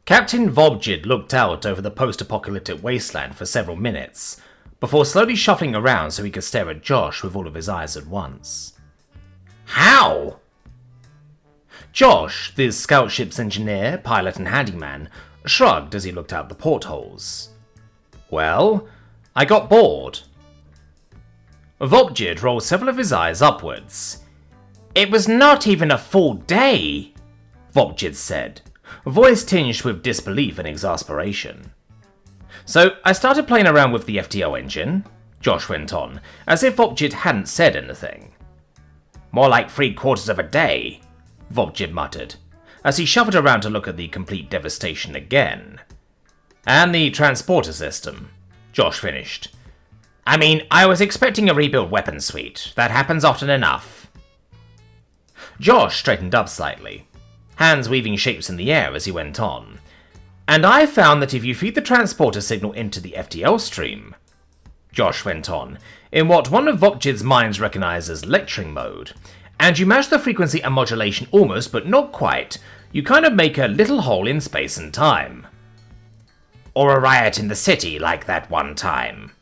Captain Vobjid looked out over the post-apocalyptic wasteland for several minutes, before slowly shuffling around so he could stare at Josh with all of his eyes at once. How? Josh, the scout ship's engineer, pilot and handyman, shrugged as he looked out the portholes. Well, I got bored. Vobjid rolled several of his eyes upwards. It was not even a full day, Vobjid said, voice tinged with disbelief and exasperation. So I started playing around with the FTL engine, Josh went on, as if Vobjid hadn't said anything. More like 3/4 of a day, Vobjid muttered, as he shuffled around to look at the complete devastation again. And the transporter system, Josh finished. I mean, I was expecting a rebuilt weapon suite. That happens often enough. Josh straightened up slightly, hands weaving shapes in the air as he went on. And I found that if you feed the transporter signal into the FTL stream, Josh went on, in what one of Vobjid's minds recognized as lecturing mode, and you match the frequency and modulation almost but not quite, you kind of make a little hole in space and time. Or a riot in the city like that one time,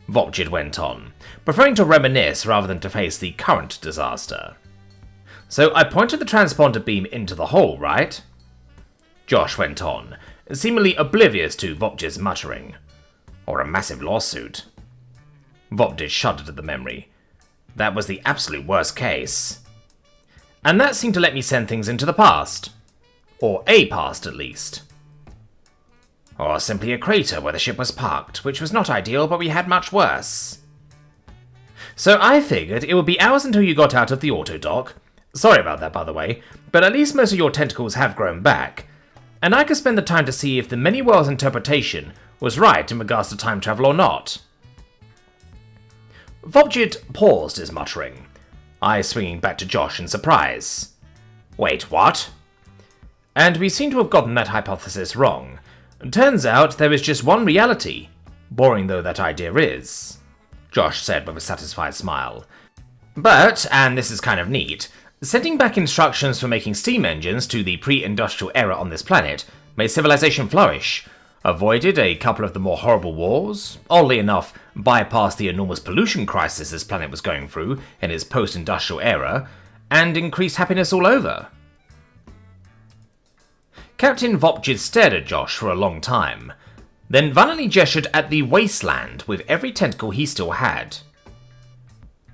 Vobjid went on, preferring to reminisce rather than to face the current disaster. So I pointed the transponder beam into the hole, right? Josh went on, seemingly oblivious to Vobjid's muttering. Or a massive lawsuit. Vobjid shuddered at the memory. That was the absolute worst case. And that seemed to let me send things into the past. Or a past, at least. Or simply a crater where the ship was parked, which was not ideal, but we had much worse. So I figured it would be hours until you got out of the autodock. Sorry about that, by the way, but at least most of your tentacles have grown back. And I could spend the time to see if the many worlds interpretation was right in regards to time travel or not. Vobjid paused his muttering, eyes swinging back to Josh in surprise. Wait, what? And we seem to have gotten that hypothesis wrong. Turns out there is just one reality, boring though that idea is, Josh said with a satisfied smile. But, and this is kind of neat, sending back instructions for making steam engines to the pre-industrial era on this planet made civilization flourish, avoided a couple of the more horrible wars, oddly enough bypassed the enormous pollution crisis this planet was going through in its post-industrial era, and increased happiness all over. Captain Vobjid stared at Josh for a long time, then violently gestured at the wasteland with every tentacle he still had.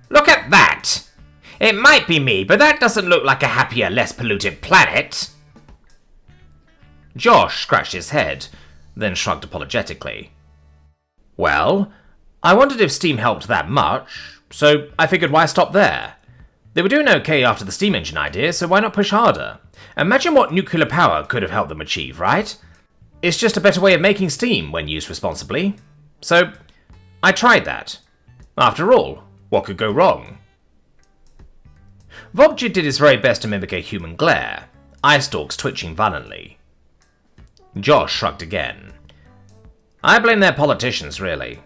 Look at that! It might be me, but that doesn't look like a happier, less polluted planet! Josh scratched his head, then shrugged apologetically. Well, I wondered if steam helped that much, so I figured why stop there? They were doing okay after the steam engine idea, so why not push harder? Imagine what nuclear power could have helped them achieve, right? It's just a better way of making steam when used responsibly. So, I tried that. After all, what could go wrong? Vobjid did his very best to mimic a human glare, eye stalks twitching violently. Josh shrugged again. I blame their politicians, really.